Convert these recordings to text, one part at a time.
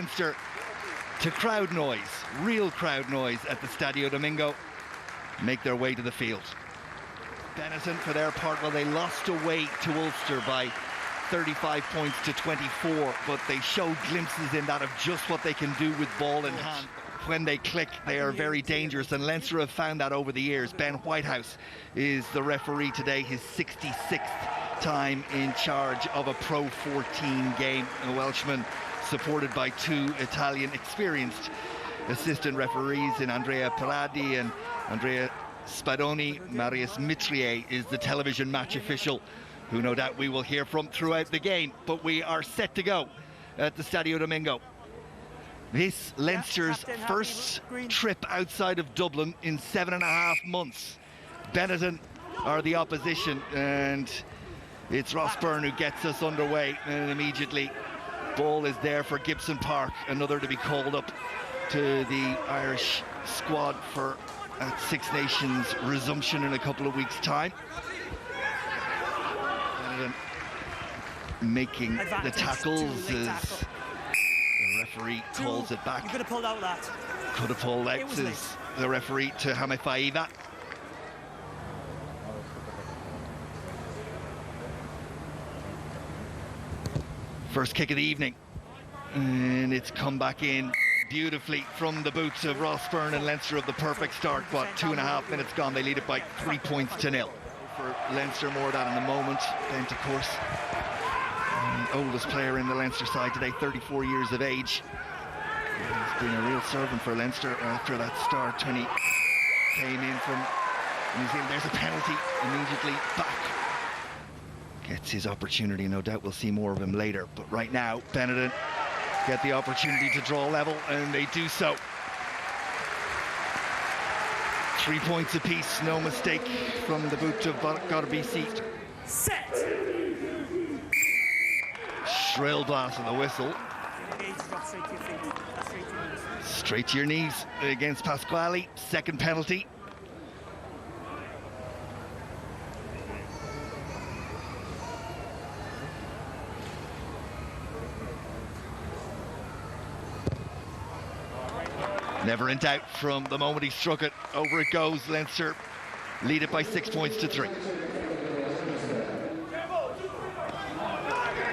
Leinster to crowd noise, real crowd noise at the Stadio Domingo, make their way to the field. Benetton, for their part, well, they lost away to Ulster by 35 points to 24, but they showed glimpses in that of just what they can do with ball in hand. When they click, they are very dangerous, and Leinster have found that over the years. Ben Whitehouse is the referee today, his 66th time in charge of a PRO14 game. A Welshman supported by two Italian experienced assistant referees in Andrea Paradi and Andrea Spadoni. Marius Mitrier is the television match official, who no doubt we will hear from throughout the game. But we are set to go at the Stadio Domingo. This Leinster's first trip outside of Dublin in 7.5 months. Benetton are the opposition, and it's Ross Byrne who gets us underway, and immediately ball is there for Gibson Park, another to be called up to the Irish squad for Six Nations resumption in a couple of weeks' time. Benetton making the tackles as the referee calls it back. You could have pulled out that. Could have pulled out, says the referee to Hame Faiva. First kick of the evening, and it's come back in beautifully from the boots of Ross Byrne, and Leinster of the perfect start. What, 2.5 minutes gone, they lead it by 3 points to 0. For Leinster, more of that in a moment. Bent, of course, the oldest player in the Leinster side today, 34 years of age. He's been a real servant for Leinster after that start when he came in from New Zealand. There's a penalty immediately back. Gets his opportunity, no doubt we'll see more of him later. But right now, Benetton get the opportunity to draw level, and they do so. 3 points apiece, no mistake from the boot of Garbisi. Set! Shrill blast of the whistle. Straight to your knees against Pasquale. Second penalty. Never in doubt from the moment he struck it. Over it goes. Leinster lead it by 6 points to 3.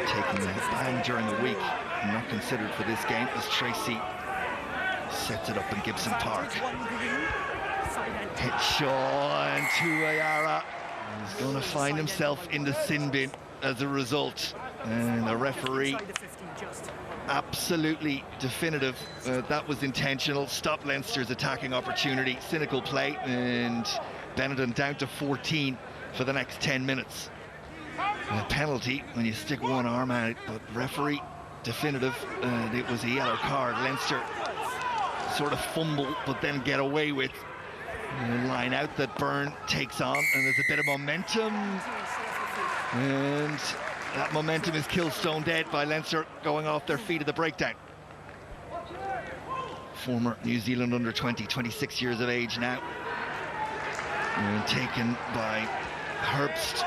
Taking a bang during the week, not considered for this game, as Tracy sets it up in Gibson Park. Hit Shaw and Tuayara. He's going to find himself in the sin bin as a result. And the referee, absolutely definitive, that was intentional. Stop Leinster's attacking opportunity. Cynical play, and Benetton down to 14 for the next 10 minutes. A penalty when you stick one arm out, but referee definitive, and it was a yellow card. Leinster sort of fumble, but then get away with a line out that Byrne takes on, and there's a bit of momentum, and that momentum is killed stone dead by Leinster going off their feet at the breakdown. Former New Zealand under-20, 26 years of age now, and taken by Herbst.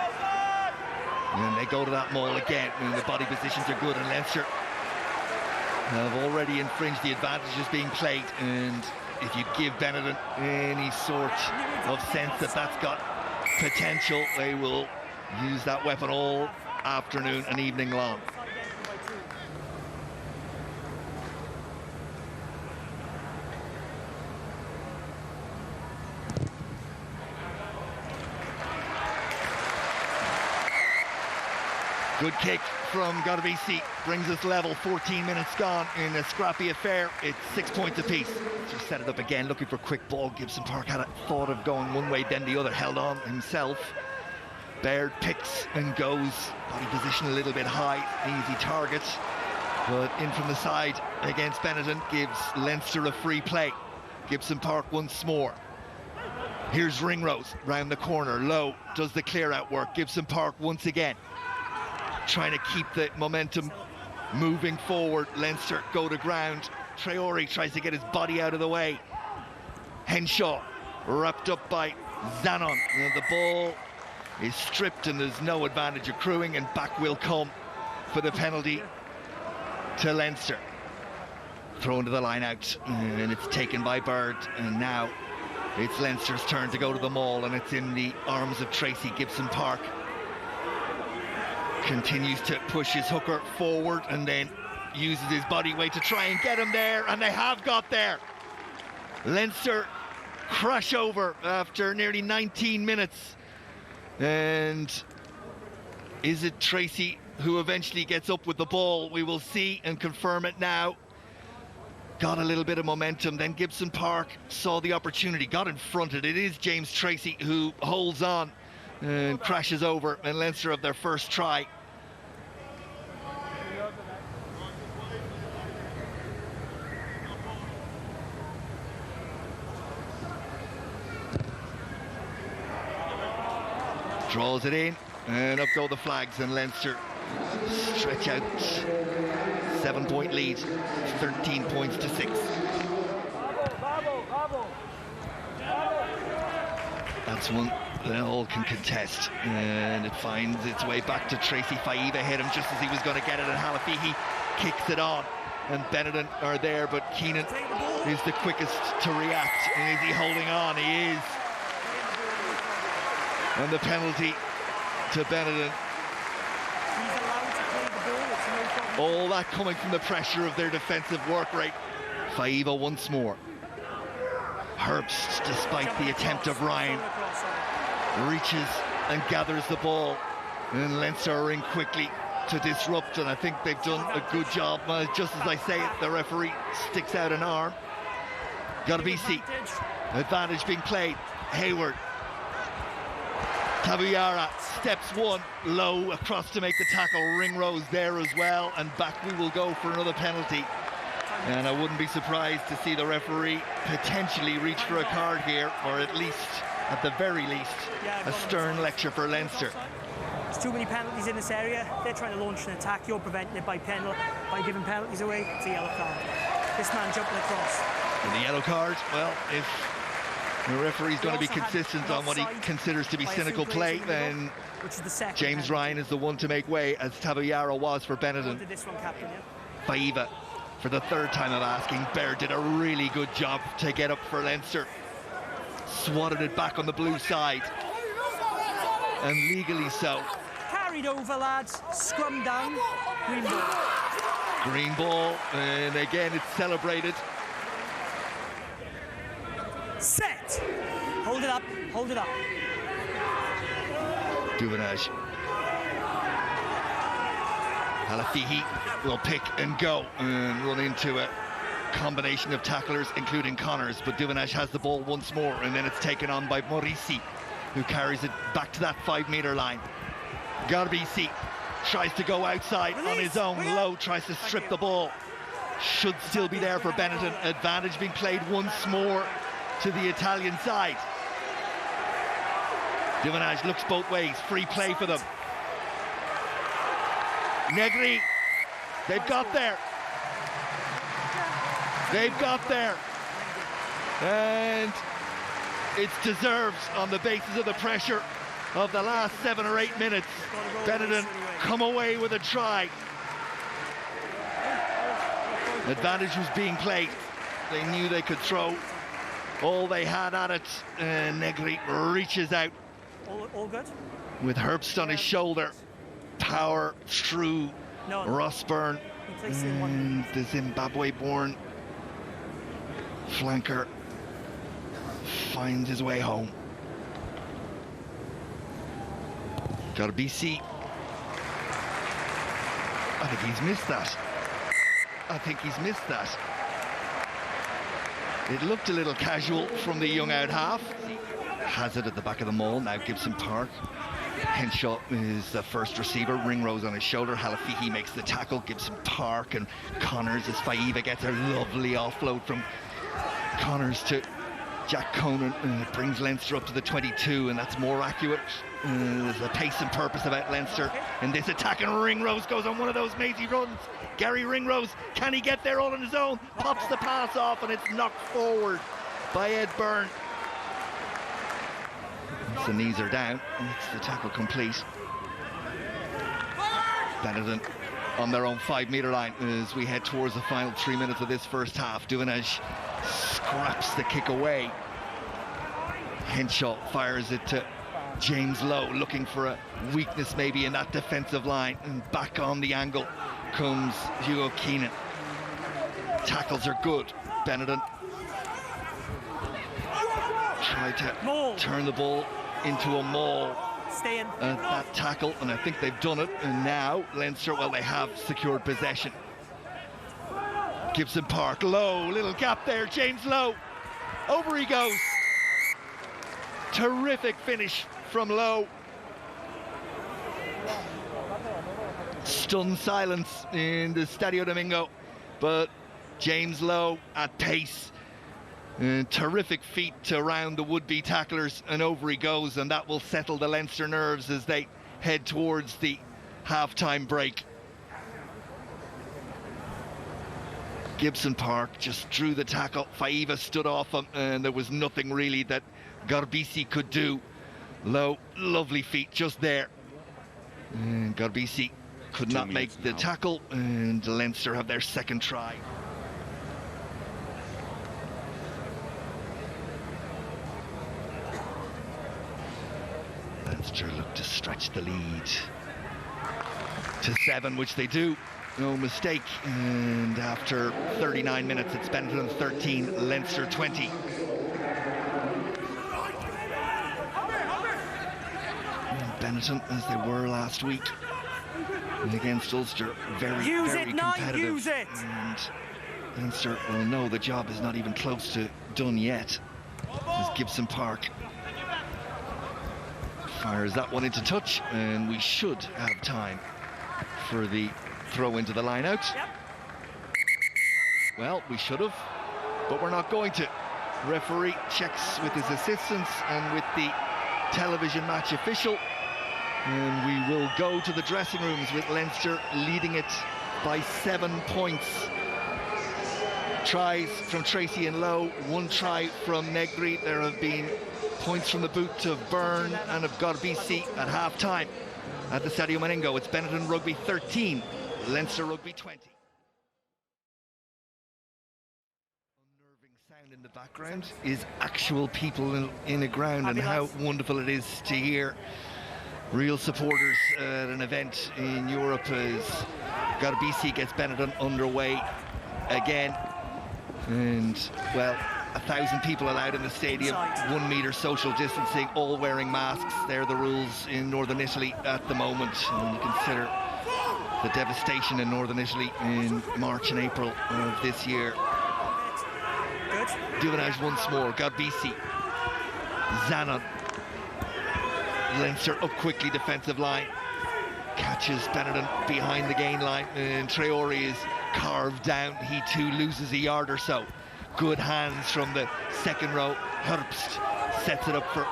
And they go to that maul again. I mean, the body positions are good, and Leinster have already infringed the advantages being played. And if you give Benetton any sort of sense that that's got potential, they will use that weapon all afternoon and evening long. Good kick from Garbisi, brings us level. 14 minutes gone in a scrappy affair. It's 6 points apiece. Just set it up again, looking for quick ball. Gibson Park had a thought of going one way, then the other, held on himself. Baird picks and goes. Body position a little bit high, easy target. But in from the side against Benetton gives Leinster a free play. Gibson Park once more. Here's Ringrose round the corner, low, does the clear out work. Gibson Park once again, trying to keep the momentum moving forward. Leinster go to ground. Traore tries to get his body out of the way. Henshaw wrapped up by Zanon. The ball is stripped and there's no advantage accruing, and back will come for the penalty to Leinster. thrown to the line out, and it's taken by Bird, and now it's Leinster's turn to go to the maul, and it's in the arms of Tracy Gibson-Park. Continues to push his hooker forward and then uses his body weight to try and get him there, and they have got there. Leinster crash over after nearly 19 minutes, and is it Tracy who eventually gets up with the ball? We will see and confirm it now. Got a little bit of momentum, then Gibson-Park saw the opportunity, got in front of it. It is James Tracy who holds on and crashes over, and Leinster have their first try. Draws it in, and up go the flags, and Leinster stretch out 7-point lead, 13 points to 6. That's one that all can contest, and it finds its way back to Tracy. Faiva hit him just as he was going to get it, and Halafihi kicks it on, and Benetton are there, but Keenan is the quickest to react. And is he holding on? He is. And the penalty to Benetton. All that coming from the pressure of their defensive work rate. Faiva once more. Herbst, despite the attempt of Ryan, reaches and gathers the ball. And Leinster are in quickly to disrupt, and I think they've done a good job. Just as I say it, the referee sticks out an arm. Got a BC. Advantage being played. Hayward. Tabuyara steps one low across to make the tackle. Ringrose there as well, and back we will go for another penalty. And I wouldn't be surprised to see the referee potentially reach for a card here, or at least, at the very least, a stern lecture for Leinster. There's too many penalties in this area. They're trying to launch an attack. You're preventing it by giving penalties away. It's a yellow card. This man jumping across. And the yellow card, well, if the referee's going to be consistent on what he considers to be cynical play, then James Ryan is the one to make way, as Tabuyara was for Benetton. Faiva, for the third time of asking. Baird did a really good job to get up for Leinster. Swatted it back on the blue side, and legally so. Carried over, lads. Scrum down. Green ball. Green ball, and again it's celebrated. Set. Hold it up. Hold it up. Duvenage. Halafihi will pick and go and run into a combination of tacklers, including Connors, but Duvenage has the ball once more, and then it's taken on by Morisi, who carries it back to that 5-meter line. Garbisi tries to go outside on his own, low, tries to strip the ball. Should still be there for Benetton. Advantage being played once more to the Italian side. Duvenage looks both ways, free play for them. Negri, they've got there. They've got there. And it's deserved on the basis of the pressure of the last 7 or 8 minutes. Benetton come away with a try. Advantage was being played. They knew they could throw all they had at it. Negri reaches out. All good? With Herbst on his shoulder. Power through Rossburn. And the Zimbabwe-born flanker finds his way home. Got a BC. I think he's missed that. It looked a little casual from the young out half. Has it at the back of the maul. Now Gibson-Park. Henshaw is the first receiver. Ringrose on his shoulder. Halafihi makes the tackle. Gibson-Park and Connors as Faiva gets a lovely offload from Connors to Jack Conan. And it brings Leinster up to the 22, and that's more accurate. There's a pace and purpose about Leinster in this attack, and Ringrose goes on one of those mazy runs. Gary Ringrose, can he get there all on his own? Pops the pass off, and it's knocked forward by Ed Byrne. The knees are down, and it's the tackle complete. Benetton on their own 5-metre line as we head towards the final 3 minutes of this first half. Duvenage scraps the kick away. Henshaw fires it to James Lowe, looking for a weakness maybe in that defensive line, and back on the angle comes Hugo Keenan. Tackles are good. Benetton tried to turn the ball into a maul at that tackle, and I think they've done it. And now Leinster, well, they have secured possession. Gibson Park, Lowe, little gap there, James Lowe, over he goes. Terrific finish from Lowe. Stunned silence in the Stadio Domingo, but James Lowe at pace. Terrific feat to round the would-be tacklers, and over he goes, and that will settle the Leinster nerves as they head towards the half-time break. Gibson Park just drew the tackle. Faiva stood off him, and there was nothing really that Garbisi could do. Lowe, lovely feet just there. And Garbisi could not make the tackle, and Leinster have their second try. Leinster look to stretch the lead to 7, which they do, no mistake. And after 39 minutes, it's Benetton 13, Leinster 20. Benetton, as they were last week against Ulster, very competitive. Use it. And Leinster will know the job is not even close to done yet. As Gibson Park fires that one into touch, and we should have time for the throw into the line out. Yep. Well, we should have, but we're not going to. Referee checks with his assistants and with the television match official, and we will go to the dressing rooms with Leinster leading it by 7 points. Tries from Tracy and Lowe, 1 try from Negri. There have been points from the boot of Byrne and of Garbisi at half-time at the Stadio Meningo. It's Benetton Rugby 13, Leinster Rugby 20. Unnerving sound in the background is actual people in a ground, and how wonderful it is to hear real supporters at an event in Europe as Garbisi gets Benetton underway again. And, well, 1,000 people allowed in the stadium, 1 metre social distancing, all wearing masks. They're the rules in Northern Italy at the moment. And you consider the devastation in Northern Italy in March and April of this year. Duvenage once more, Garbisi, Zanon. Leinster up quickly, defensive line. Catches Benetton behind the gain line, and Traore is carved down. He too loses a yard or so. Good hands from the second row. Herbst sets it up for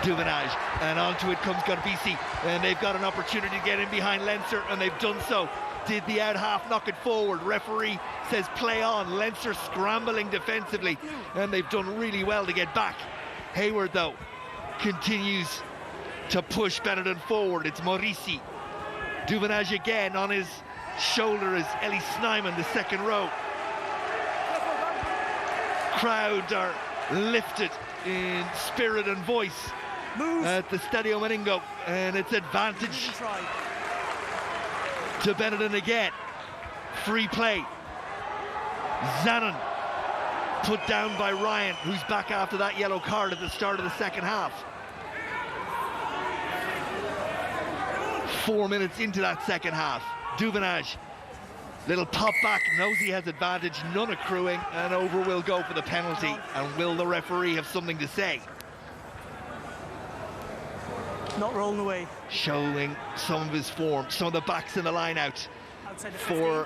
Duvenage, and onto it comes Garbisi, and they've got an opportunity to get in behind Leinster, and they've done so. Did the out half knock it forward? Referee says play on. Leinster scrambling defensively, and they've done really well to get back. Hayward, though, continues to push Benetton forward. It's Morisi. Duvenage again on his shoulder is Ellie Snyman, the second row. Crowd are lifted in spirit and voice at the Stadio Meningo, and it's advantage to Benetton again. Free play. Zanon put down by Ryan, who's back after that yellow card at the start of the second half. 4 minutes into that second half. Duvenage, little pop back, knows he has advantage, none accruing, and over will go for the penalty. And will the referee have something to say? Not rolling away. Showing some of his form, some of the backs in the line out for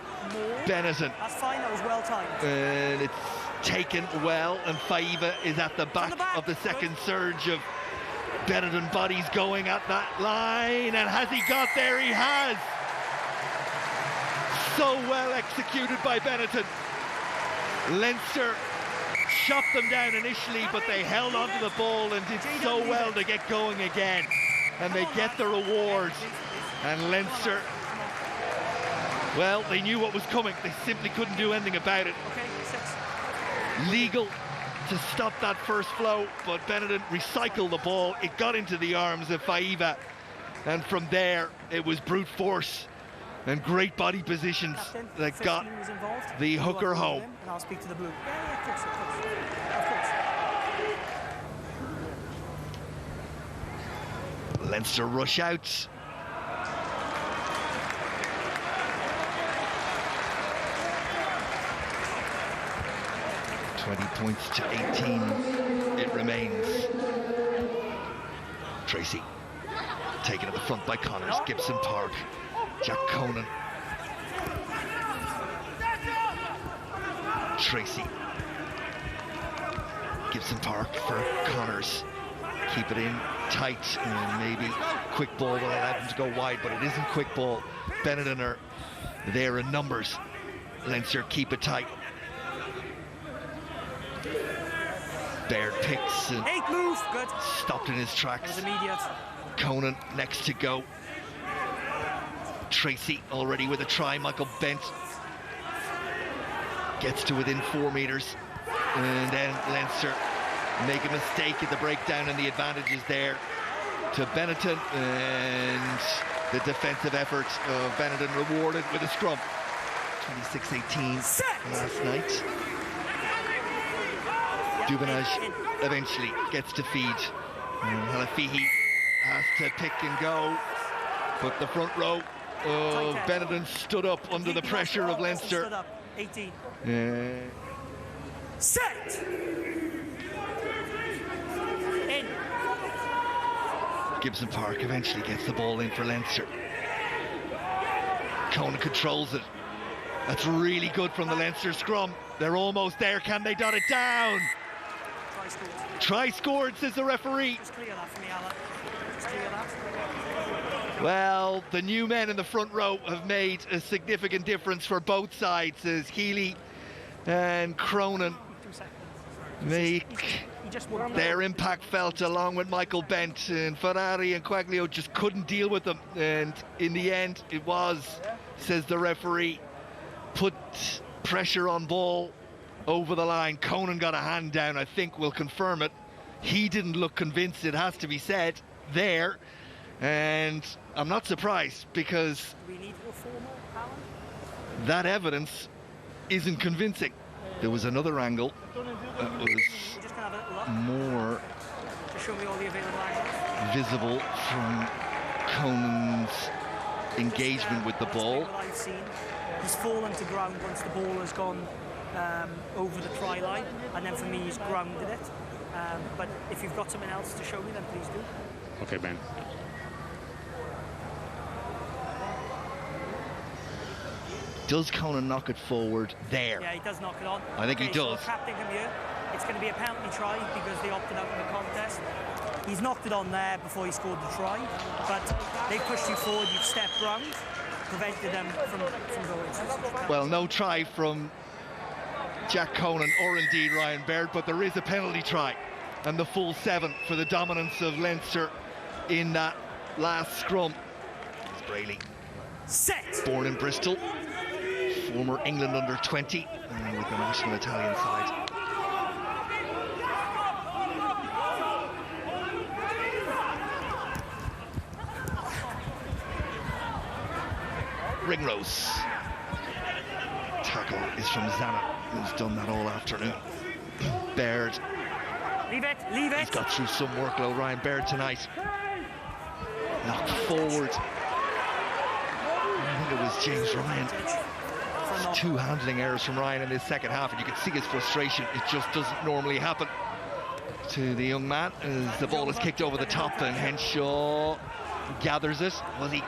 Benetton. That's fine, that was well timed. And it's taken well, and Faiva is at the back of the second surge of Benetton bodies going at that line. And has he got there? He has. So well executed by Benetton. Leinster shot them down initially, but they held onto the ball and did so well to get going again. And they get the reward. And Leinster Well, they knew what was coming. They simply couldn't do anything about it. Okay, 6. Legal to stop that first flow, but Benetton recycled the ball. It got into the arms of Faiva, and from there it was brute force and great body positions Captain, that got the hooker home. And I'll speak to the blue. Yeah, of course. Leinster rush out. $20 points to 18, it remains. Tracy, taken at the front by Connors, Gibson Park, Jack Conan. Tracy. Gibson Park for Connors. Keep it in tight, and maybe quick ball will allow them to go wide, but it isn't quick ball. Benetton are there in numbers. Leinster keep it tight. Baird picks and move. Good. Stopped in his tracks. That was immediate. Conan next to go. Tracy already with a try. Michael Bent gets to within 4 meters, and then Leinster make a mistake at the breakdown, and the advantage is there to Benetton, and the defensive effort of Benetton rewarded with a scrum. 26-18 last night. Dubanage eventually gets to feed. Halafihi has to pick and go, but the front row of Benetton stood up under the pressure of Leinster. 18. Set! In. Gibson Park eventually gets the ball in for Leinster. Conan controls it. That's really good from the Leinster scrum. They're almost there. Can they dot it down? Try scored, says the referee. Just clear that for me, Alan. Just clear that. Well, the new men in the front row have made a significant difference for both sides, as Healy and Cronin make their impact felt, along with Michael Bent, and Ferrari and Quaglio just couldn't deal with them, and in the end it was, says the referee, put pressure on ball over the line. Conan got a hand down, I think we'll confirm it. He didn't look convinced, it has to be said, there, and I'm not surprised, because that evidence isn't convincing. There was another angle that was more visible from Conan's engagement with the ball. He's fallen to ground once the ball has gone over the try line, and then for me he's grounded it. But if you've got something else to show me, then please do. Okay, Ben. Does Conan knock it forward there? Yeah, he does knock it on. I think he does. So captain from here, it's going to be a penalty try because they opted out in the contest. He's knocked it on there before he scored the try, but they pushed you forward, you've stepped round, prevented them from going. Well, no try from Jack Conan or indeed Ryan Baird, but there is a penalty try, and the full 7 for the dominance of Leinster in that last scrum. Braley, set, born in Bristol, former England under-20 with the national Italian side. Ringrose. Tackle is from Zana, who's done that all afternoon. Baird. Leave it, leave it. He's got through some workload, Ryan Baird, tonight. Knocked forward. I think it was James Ryan. 2 handling errors from Ryan in this second half, and you can see his frustration. It just doesn't normally happen to the young man as the ball is kicked over the top, and Henshaw gathers it. Was he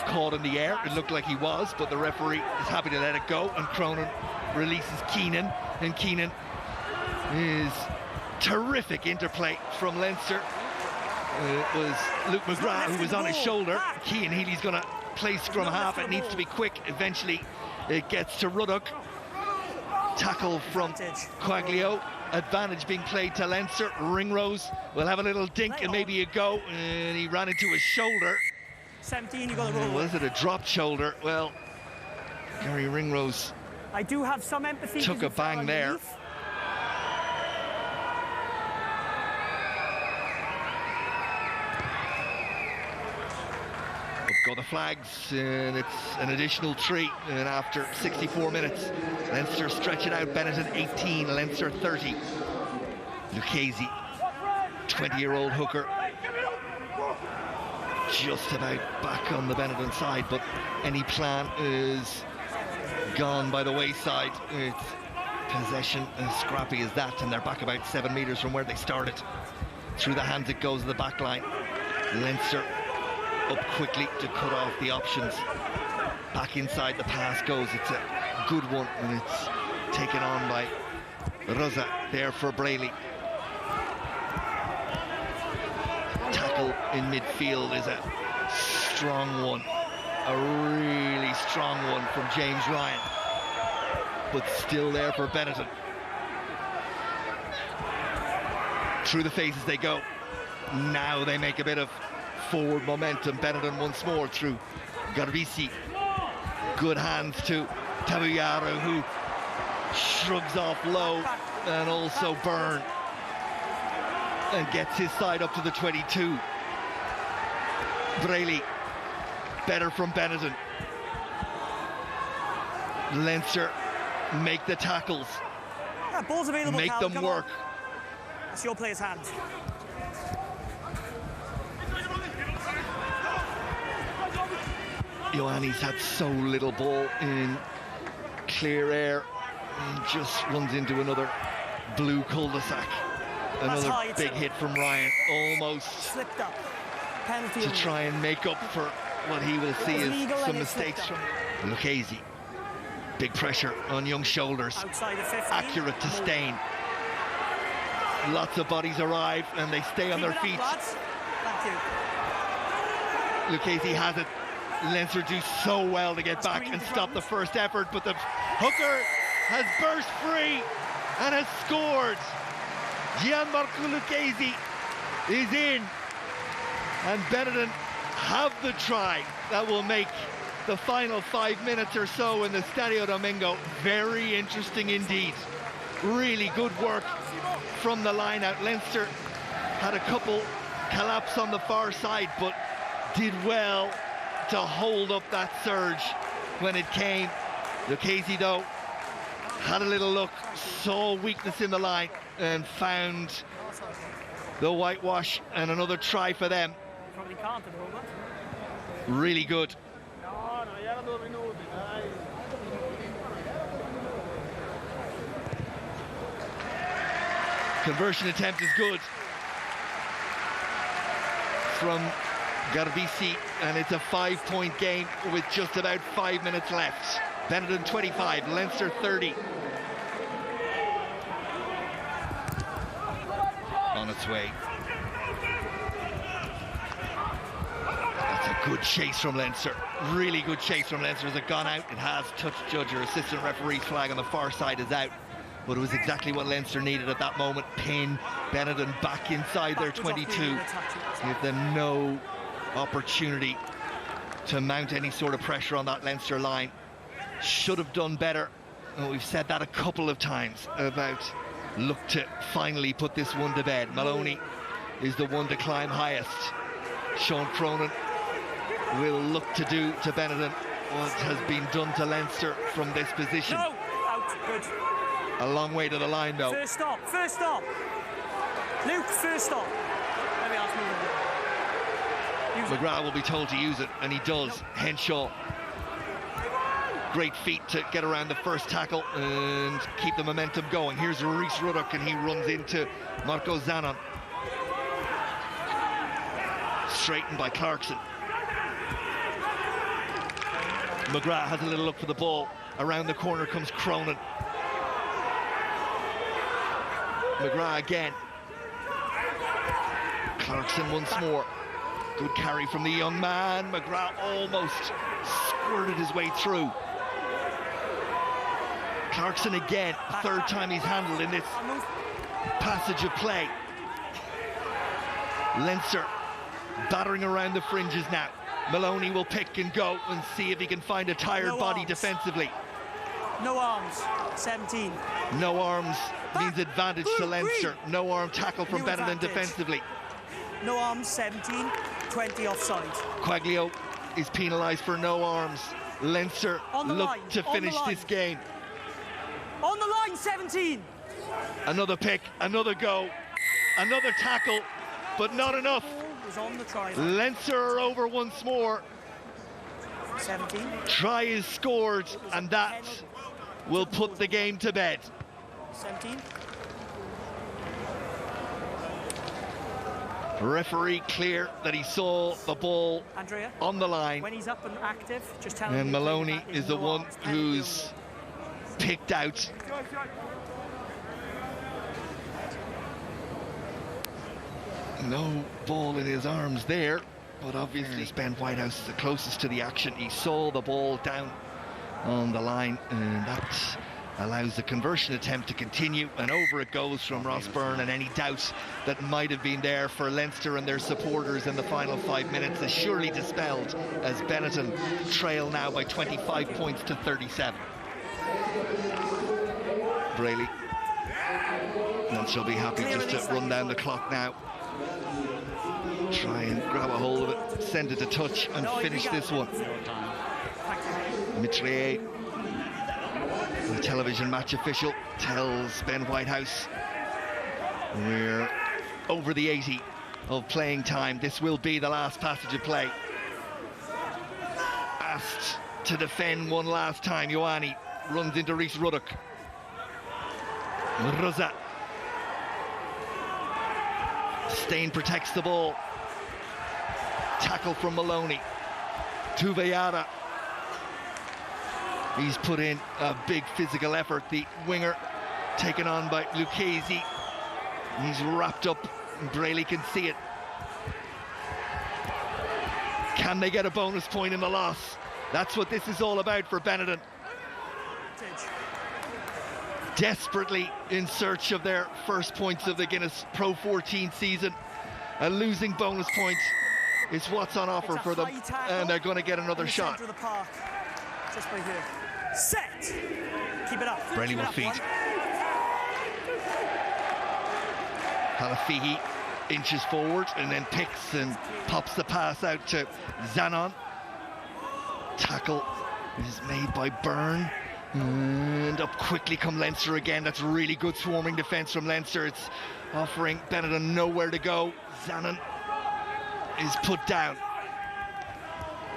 caught in the air? It looked like he was, but the referee is happy to let it go, and Cronin releases Keenan, and Keenan is terrific interplay from Leinster. It was Luke McGrath who was on his shoulder. Cian Healy's going to play scrum half. It needs to be quick. Eventually it gets to Ruddock. Tackle from Quaglio. Advantage being played to Leinster. Ringrose will have a little dink and maybe a go, and he ran into his shoulder. 17, you got the roll. Was it a dropped shoulder? Well, Gary Ringrose I do have some empathy. took a bang there. Up go the flags, and it's an additional 3. And after 64 minutes, Leinster stretch it out. Benetton 18, Leinster 30. Lucchese, 20-year-old hooker, just about back on the Benetton side, but any plan is gone by the wayside. It's possession as scrappy as that, and they're back about 7 meters from where they started. Through the hands it goes to the back line. Leinster up quickly to cut off the options. Back inside the pass goes. It's a good one, and it's taken on by Rosa there for Brayley. Tackle in midfield is a strong one, a really strong one from James Ryan, but still there for Benetton. Through the faces they go. Now they make a bit of forward momentum. Benetton once more through Garbisi. Good hands to Tabuyaru, who shrugs off low, and also Byrne, and gets his side up to the 22. Brayley, better from Benetton. Leinster make the tackles, ball's available, make Cal, them work. That's your player's hand. Ioanni's had so little ball in clear air, and just runs into another blue cul-de-sac. Another big hit from Ryan, almost slipped up. Penalty to try and make up for what he will see as some mistakes from Lucchese. Big pressure on Young's shoulders. Outside of 15. Accurate to Stain. Lots of bodies arrive and they stay on their feet. Thank you. Lucchese has it. Leinster do so well to get back and stop the first effort, but the hooker has burst free and has scored. Gianmarco Lucchese is in, and Benetton have the try that will make the final 5 minutes or so in the Stadio Domingo very interesting indeed. Really good work from the line out. Leinster had a couple collapse on the far side, but did well to hold up that surge when it came. Lucchese, though, had a little look, saw weakness in the line, and found the whitewash, and another try for them. Probably can't at the moment. Really good. Conversion attempt is good from Garbisi, and it's a 5-point game with just about 5 minutes left. Benetton 25, Leinster 30. On its way. That's a good chase from Leinster. Really good chase from Leinster. Has it gone out? It has. Touch judge or assistant referee's flag on the far side is out. But it was exactly what Leinster needed at that moment. Pin Benetton back inside their 22. Give them no opportunity to mount any sort of pressure on that Leinster line. Should have done better. And we've said that a couple of times about look to finally put this one to bed. Maloney is the one to climb highest. Sean Cronin will look to do to Benetton what has been done to Leinster from this position. No, out, good. A long way to the line, though. First stop, first stop. Luke, first stop. Maybe I'll move it. McGrath will be told to use it, and he does. Nope. Henshaw. Great feat to get around the first tackle and keep the momentum going. Here's Rhys Ruddock, and he runs into Marco Zanon. Straightened by Clarkson. McGrath has a little look for the ball. Around the corner comes Cronin. McGrath again. Clarkson once more. Good carry from the young man. McGrath almost squirted his way through. Clarkson again, third time he's handled in this passage of play. Leinster battering around the fringes now. Maloney will pick and go and see if he can find a tired body defensively. No arms, 17. No arms means advantage to Leinster. No arm tackle from Benetton defensively. No arms, 17, 20 offside. Quaglio is penalised for no arms. Leinster look to finish this game. On the line, 17. Another pick, another go, another tackle, but not enough. Was on the try. Leinster are over once more. 17. Try is scored, and that will put the game to bed. 17. Referee clear that he saw the ball on the line. When he's up and active, just tell him. And Maloney is the one who's picked out. No ball in his arms there, but obviously Ben Whitehouse is the closest to the action. He saw the ball down on the line, and that allows the conversion attempt to continue, and over it goes from Ross Byrne, and any doubt that might have been there for Leinster and their supporters in the final 5 minutes is surely dispelled as Benetton trail now by 25 points to 37. Braley, and she'll be happy just to run down the clock now. Try and grab a hold of it, send it to touch and finish this one. Mitrier, the television match official, tells Ben Whitehouse we're over the 80 of playing time. This will be the last passage of play. Asked to defend one last time, Ioane runs into Rhys Ruddock. Rosa. Stain protects the ball. Tackle from Maloney. Tuveyara. He's put in a big physical effort. The winger taken on by Lucchesi. He's wrapped up. Braley can see it. Can they get a bonus point in the loss? That's what this is all about for Benetton. Desperately in search of their first points of the Guinness PRO14 season. A losing bonus point is what's on offer for them, and they're going to get another shot. Of the park. Just by here. Set. Keep it up. Braley will feed. Halafihi inches forward and then picks and pops the pass out to Zanon. Tackle is made by Byrne. And up quickly come Leinster again. That's really good swarming defence from Leinster. It's offering Benetton nowhere to go. Zanon is put down.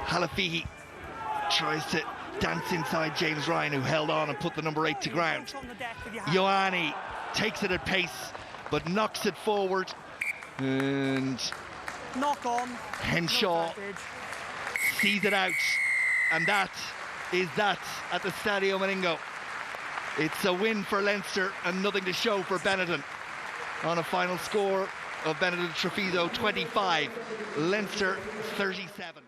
Halafihi tries to dance inside James Ryan, who held on and put the number 8 to ground. Ioane takes it at pace, but knocks it forward. And knock on. Henshaw sees it out. And that is that at the Stadio Maningo. It's a win for Leinster and nothing to show for Benetton. On a final score of Benetton Treviso 25, Leinster 37.